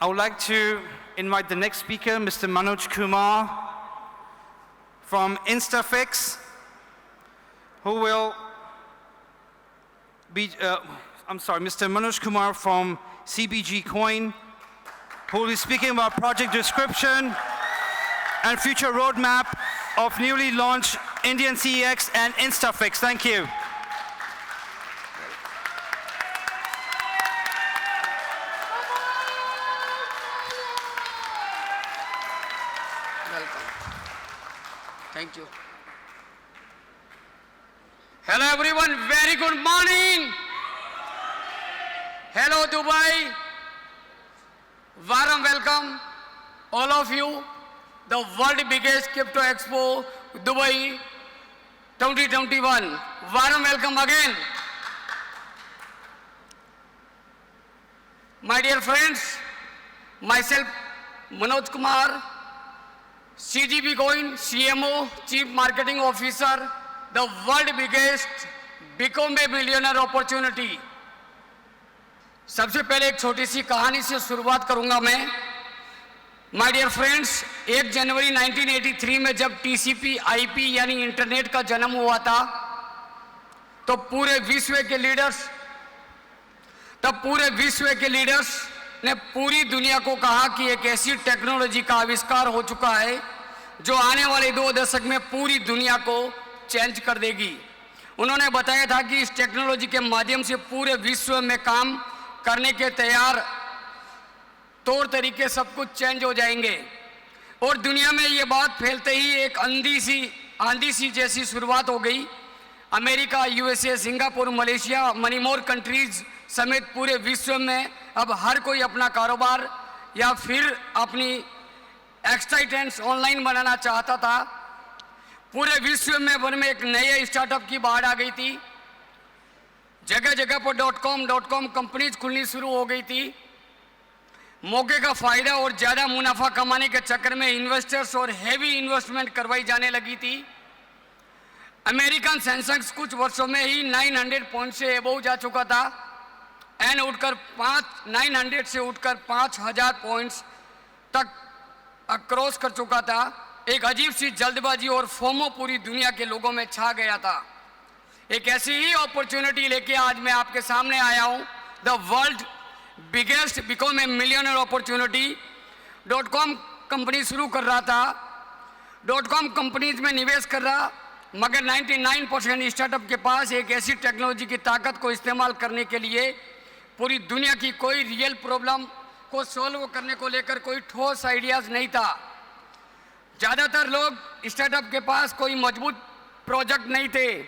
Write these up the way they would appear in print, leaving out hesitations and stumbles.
I would like to invite the next speaker, Mr. Manoj Kumar from Instafix, who will be, Mr. Manoj Kumar from CBG Coin, who will be speaking about project description and future roadmap of newly launched Indian CEX and Instafix. Thank you. Thank you. Hello everyone, very good morning. Hello Dubai. Warm welcome all of you. The world biggest crypto expo, Dubai 2021. Warm welcome again. My dear friends, myself Manoj Kumar, CGB Coin, CMO, Chief Marketing Officer, the world biggest become a millionaire opportunity. सबसे पहले एक छोटी सी कहानी से शुरुआत करूंगा मैं. My dear friends, 1 जनवरी 1983 में जब टीसीपी आईपी यानी इंटरनेट का जन्म हुआ था, तो पूरे विश्व के लीडर्स ने पूरी दुनिया को कहा कि एक ऐसी टेक्नोलॉजी का आविष्कार हो चुका है जो आने वाले 2 दशक में पूरी दुनिया को चेंज कर देगी. उन्होंने बताया था कि इस टेक्नोलॉजी के माध्यम से पूरे विश्व में काम करने के तैयार तौर तरीके सब कुछ चेंज हो जाएंगे. और दुनिया में ये बात फैलते ही एक आंधी सी जैसी शुरुआत हो गई. America, USA, Singapore, Malaysia, money मोर कंट्रीज समेत पूरे विश्व में अब हर कोई अपना कारोबार या फिर अपनी एक्सटाइटेंस ऑनलाइन बनाना चाहता था. पूरे विश्व में वन में एक नए स्टार्टअप की बाढ़ आ गई थी. जगह जगह पर .com कंपनीज खुलनी शुरू हो गई थी. मौके का फायदा और ज़्यादा मुनाफा कमाने के चक्कर में इन्वेस्टर्स और हैवी इन्वेस्टमेंट करवाई जाने लगी थी. अमेरिकन सेंसेक्स कुछ वर्षों में ही 900 पॉइंट से एबव जा चुका था एंड 900 से उठकर 5000 पॉइंट्स तक क्रॉस कर चुका था. एक अजीब सी जल्दबाजी और फोमो पूरी दुनिया के लोगों में छा गया था. एक ऐसी ही अपॉर्चुनिटी लेके आज मैं आपके सामने आया हूं. The world biggest become a millionaire opportunity. .com company शुरू कर रहा था, .com कंपनीज में निवेश कर रहा, मगर 99% स्टार्टअप के पास एक ऐसी टेक्नोलॉजी की ताकत को इस्तेमाल करने के लिए पूरी दुनिया की कोई रियल प्रॉब्लम को सॉल्व करने को लेकर कोई ठोस आइडियाज नहीं था. ज़्यादातर लोग स्टार्टअप के पास कोई मजबूत प्रोजेक्ट नहीं थे.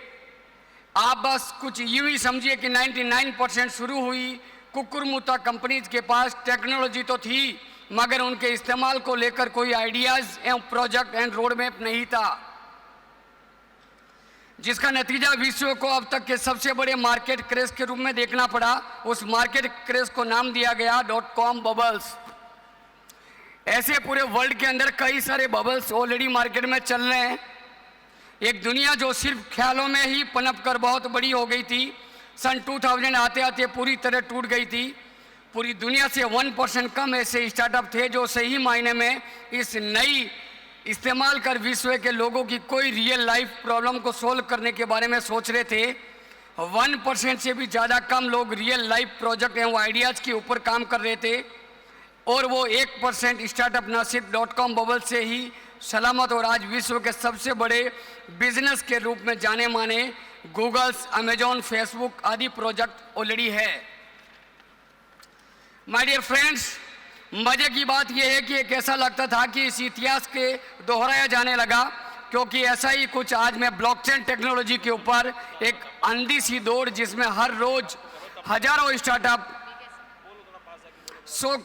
आप बस कुछ यूं ही समझिए कि 99% शुरू हुई कुकुरमुता कंपनीज के पास टेक्नोलॉजी तो थी, मगर उनके इस्तेमाल को लेकर कोई आइडियाज़ एवं प्रोजेक्ट एंड रोड मैप नहीं था, जिसका नतीजा विश्व को अब तक के सबसे बड़े मार्केट क्रेश के रूप में देखना पड़ा. उस मार्केट क्रेश को नाम दिया गया .com बबल्स. ऐसे पूरे वर्ल्ड के अंदर कई सारे बबल्स ऑलरेडी मार्केट में चल रहे हैं. एक दुनिया जो सिर्फ ख्यालों में ही पनप कर बहुत बड़ी हो गई थी, सन 2000 आते आते पूरी तरह टूट गई थी. पूरी दुनिया से 1% कम ऐसे स्टार्टअप थे जो सही मायने में इस नई इस्तेमाल कर विश्व के लोगों की कोई रियल लाइफ प्रॉब्लम को सोल्व करने के बारे में सोच रहे थे. 1% से भी ज़्यादा कम लोग रियल लाइफ प्रोजेक्ट एवं आइडियाज़ के ऊपर काम कर रहे थे. और वो 1% स्टार्टअप न सिर्फ .com बबल से ही सलामत और आज विश्व के सबसे बड़े बिजनेस के रूप में जाने माने गूगल्स, अमेजॉन, फेसबुक आदि प्रोजेक्ट ऑलरेडी है. माय डियर फ्रेंड्स, मजे की बात यह है कि एक ऐसा लगता था कि इस इतिहास के दोहराया जाने लगा, क्योंकि ऐसा ही कुछ आज मैं ब्लॉकचेन टेक्नोलॉजी के ऊपर एक अंधी सी दौड़ जिसमें हर रोज हजारों स्टार्टअप सो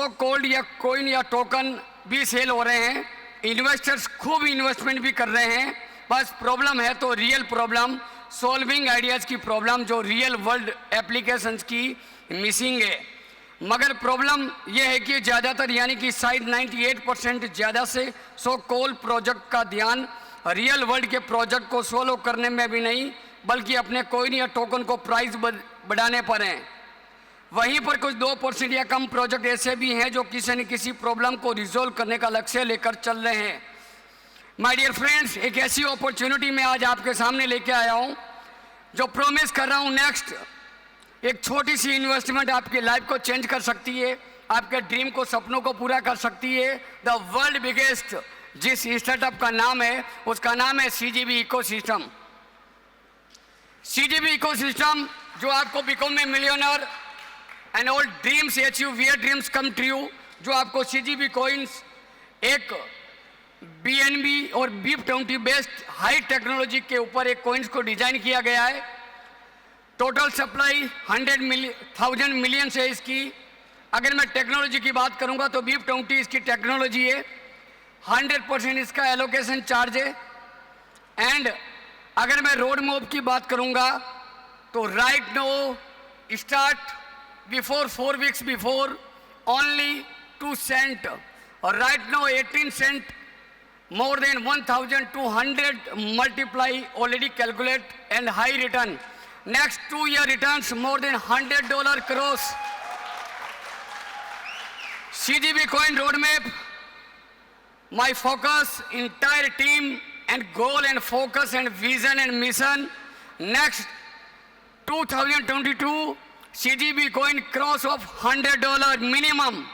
कॉल्ड या कॉइन या टोकन भी सेल हो रहे हैं. इन्वेस्टर्स खूब इन्वेस्टमेंट भी कर रहे हैं. बस प्रॉब्लम है तो रियल प्रॉब्लम, सॉल्विंग आइडियाज़ की प्रॉब्लम जो रियल वर्ल्ड एप्लीकेशंस की मिसिंग है. मगर प्रॉब्लम यह है कि ज़्यादातर यानी कि शायद 98% ज़्यादा से सो कॉल प्रोजेक्ट का ध्यान रियल वर्ल्ड के प्रोजेक्ट को सोल्व करने में भी नहीं, बल्कि अपने कॉइन या टोकन को प्राइस बढ़ाने पर हैं. वहीं पर कुछ 2% या कम प्रोजेक्ट ऐसे भी हैं जो किसी न किसी प्रॉब्लम को रिजोल्व करने का लक्ष्य लेकर चल रहे हैं। माय डियर फ्रेंड्स, एक ऐसी अपॉर्चुनिटी मैं आज आपके सामने लेके आया हूं जो प्रॉमिस कर रहा हूं नेक्स्ट एक छोटी सी इन्वेस्टमेंट आपकी लाइफ को चेंज कर सकती है, आपके ड्रीम को, सपनों को पूरा कर सकती है। द वर्ल्ड बिगेस्ट जिस स्टार्टअप का नाम है उसका नाम है CGB इकोसिस्टम। CGB इकोसिस्टम जो आपको become a millionaire and all dreams achieve wear dreams come true, जो आपको CGB कॉइन्स एक BNB और BIP20 बेस्ड हाई टेक्नोलॉजी के ऊपर एक कॉइन्स को डिजाइन किया गया है। टोटल सप्लाई 100,000 मिलियन है इसकी। अगर मैं टेक्नोलॉजी की बात करूंगा तो BIP20 इसकी टेक्नोलॉजी है, 100% इसका एलोकेशन चार्ज है। एंड अगर मैं रोड मैप की बात करूंगा तो right know start before 4 weeks before only 2 cents और right no 18 cents, more than 1,200 multiply already calculate and high return. Next 2 year returns more than $100 crores. CGB coin roadmap, my focus, entire team and goal and focus and vision and mission. Next 2022 CGB coin cross of $100 minimum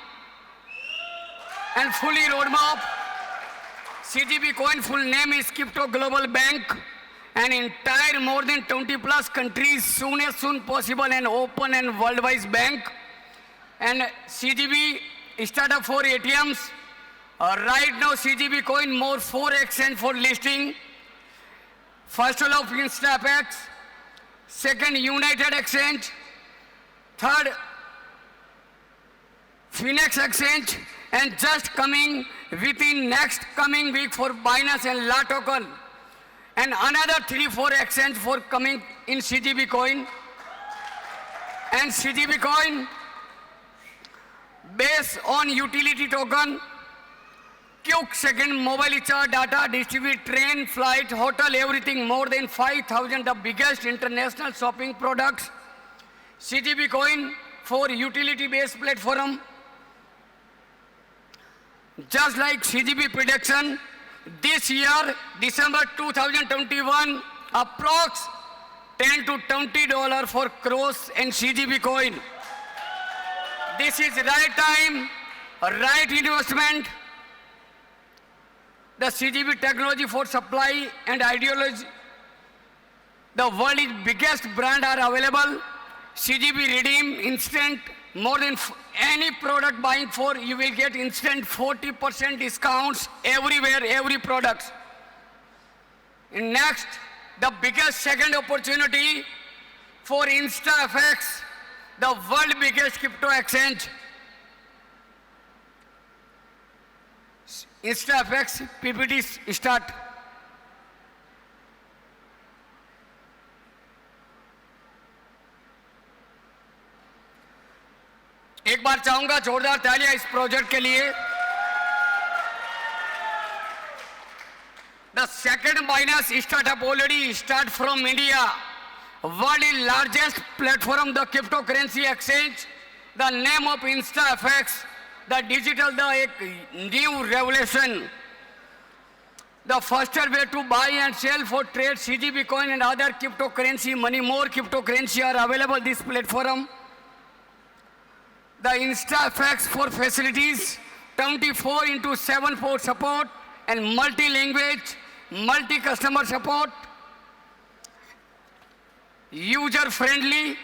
and fully roadmap. CGB coin full name is Crypto Global Bank and entire more than 20 plus countries soon as soon possible and open and worldwide bank. And CGB startup for ATMs. Right now CGB coin more 4 exchange for listing. First of InstaFX, second United Exchange, third Phoenix Exchange, and just coming within next coming week for Binance and La Token, and another 3-4 exchange for coming in CGB coin. And CGB coin based on utility token, quick second mobile recharge data, distribute train, flight, hotel, everything, more than 5,000 the biggest international shopping products. CGB coin for utility based platform. Just like CGB prediction, this year, December 2021, approx $10 to $20 for crores and CGB coin. This is right time, right investment. The CGB technology for supply and ideology. The world's biggest brand are available. CGB redeem instant, more than any product buying for, you will get instant 40% discounts everywhere, every product. And next, the biggest second opportunity for InstaFX, the world biggest crypto exchange. InstaFX PPT start. एक बार चाहूंगा जोरदार तालियां इस project के लिए। The second Binance startup already start from India. World's largest platform, the cryptocurrency exchange. The name of InstaFX, the digital, the new revolution. The faster way to buy and sell for trade, CGB coin and other cryptocurrency, many more cryptocurrency are available this platform. The InstaFX for facilities, 24/7 for support and multi-language, multi-customer support, user-friendly.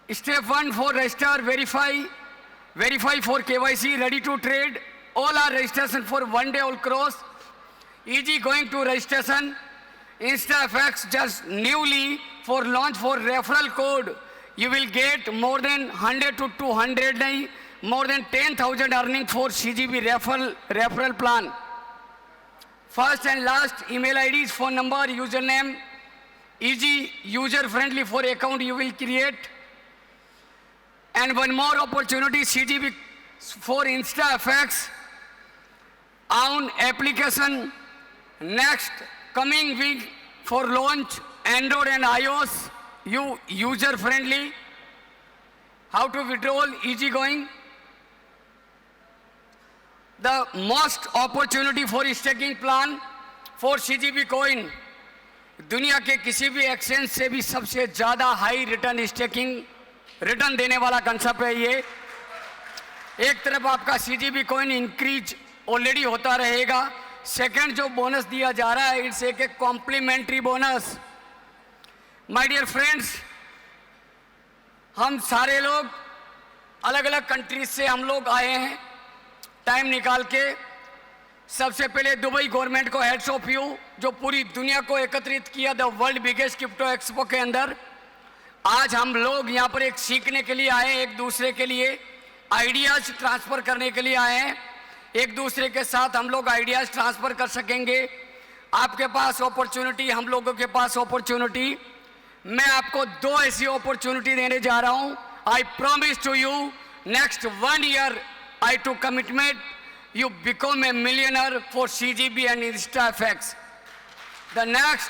Step 1 for register, verify for KYC, ready to trade. All are registration for 1 day all cross. Easy going to registration. InstaFX just newly for launch for referral code. You will get more than 100 to 200, more than 10,000 earning for CGB referral plan. First and last email IDs, phone number, username, easy, user-friendly for account you will create. And one more opportunity, CGB for InstaFX, own application, next coming week for launch, Android and iOS, user-friendly. how to withdraw easy going. The most opportunity for staking plan for CGB coin. दुनिया के किसी भी exchange से भी सबसे ज़्यादा high return staking return देने वाला कंसेप्ट है ये। एक तरफ आपका CGB coin इंक्रीज ऑलरेडी होता रहेगा, सेकंड जो बोनस दिया जा रहा है इट्स एक complimentary bonus. My dear friends, हम सारे लोग अलग अलग कंट्रीज से हम लोग आए हैं टाइम निकाल के। सबसे पहले दुबई गवर्नमेंट को हेड्स ऑफ यू, जो पूरी दुनिया को एकत्रित किया the world biggest crypto expo के अंदर। आज हम लोग यहाँ पर एक सीखने के लिए आए, एक दूसरे के लिए आइडियाज ट्रांसफ़र करने के लिए आए हैं। एक दूसरे के साथ हम लोग आइडियाज ट्रांसफ़र कर सकेंगे। आपके पास अपॉर्चुनिटी, हम लोगों के पास अपॉर्चुनिटी। मैं आपको दो ऐसी अपॉर्चुनिटी देने जा रहा हूँ। I promise to you next 1 year I took commitment, you become a millionaire for CGB and InstaFX. The next,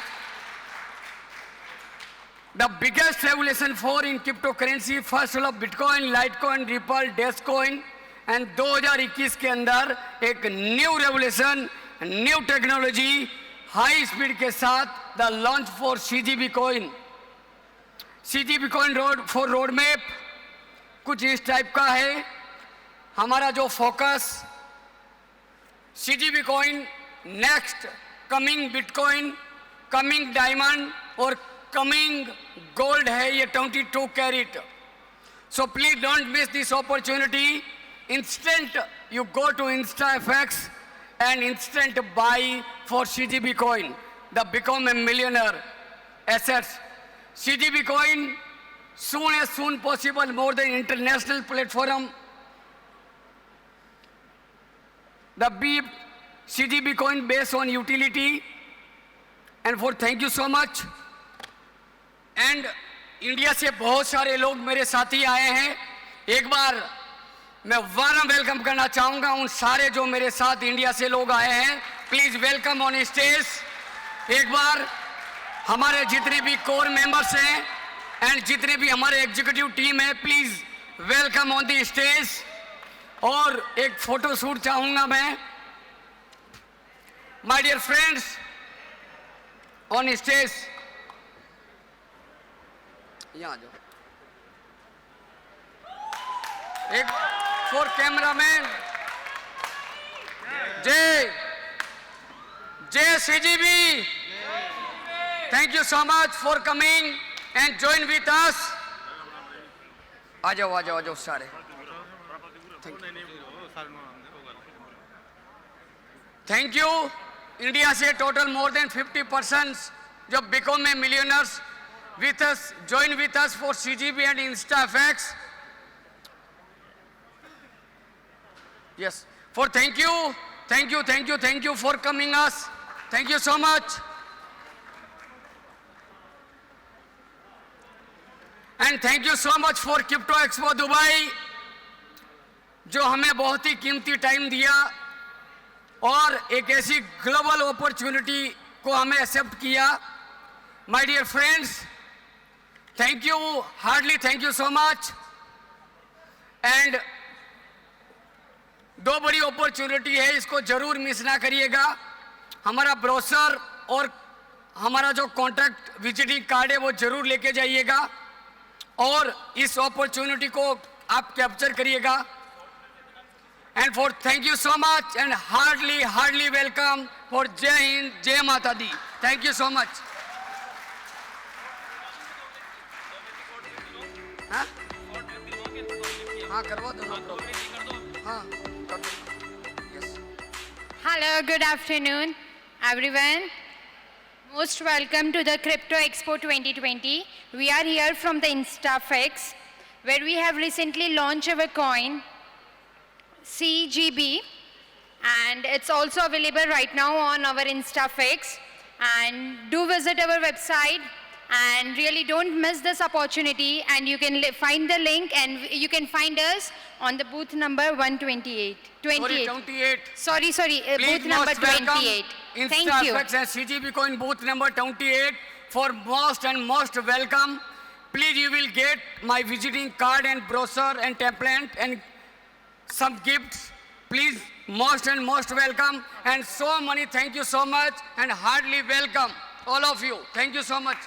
the biggest revolution for in cryptocurrency, first of all Bitcoin, Litecoin, Ripple, Dogecoin, and 2021 के अंदर एक new revolution, new technology, high speed के साथ the launch for CGB coin. CGB coin road map कुछ इस type का है। हमारा जो focus CGB coin, next coming bitcoin, coming diamond और कमिंग गोल्ड है, ये 22 carat. So please don't miss this opportunity. Instant you go to InstaFX and instant buy for CGB coin, the become a millionaire assets. CGB coin soon as soon possible, more than international platform. The CGB coin based on utility, and for thank you so much. And India से बहुत सारे लोग मेरे साथी आए हैं। एक बार मैं वार्म वेलकम करना चाहूँगा उन सारे जो मेरे साथ इंडिया से लोग आए हैं। Please welcome on stage. एक बार हमारे जितने भी कोर मेंबर्स हैं एंड जितने भी हमारे एग्जीक्यूटिव टीम है, please welcome on the stage. और एक फ़ोटो शूट चाहूँगा मैं। My dear friends, on stage यहाँ आ जाओ। एक फॉर कैमरामैन, जय जय CGB। Thank you so much for coming and join with us. आ जाओ आ जाओ आ जाओ सारे। Thank you. इंडिया से टोटल मोर देन 50% जो become a millionaires with us, join with us for CGB and InstaFX. Yes, for thank you for coming us. Thank you so much. And thank you so much for Crypto Expo Dubai, जो हमें बहुत ही कीमती time दिया और एक ऐसी global opportunity को हमें एक्सेप्ट किया। My dear friends, thank you, hardly thank you so much. And दो बड़ी अपॉर्चुनिटी है, इसको जरूर मिस ना करिएगा। हमारा ब्रोशर और हमारा जो कॉन्टैक्ट विजिटिंग कार्ड है वो जरूर लेके जाइएगा और इस अपॉर्चुनिटी को आप कैप्चर करिएगा। And for thank you so much and hardly welcome for जय हिंद, जय माता दी। Thank you so much. हाँ करवा दो। हाँ कर दो। Yes. Hello, good afternoon, everyone. Most welcome to the Crypto Expo 2020. We are here from the InstaFX, where we have recently launched our coin, CGB, and it's also available right now on our InstaFX. And do visit our website. And really don't miss this opportunity, and you can find the link and you can find us on the booth number 128. 28. Sorry, booth number 28. Thank you. InstaFX and CGB coin booth number 28 for most welcome. Please, you will get my visiting card and brochure and template and some gifts. Please, most and most welcome. And so many, thank you so much and heartily welcome all of you. Thank you so much.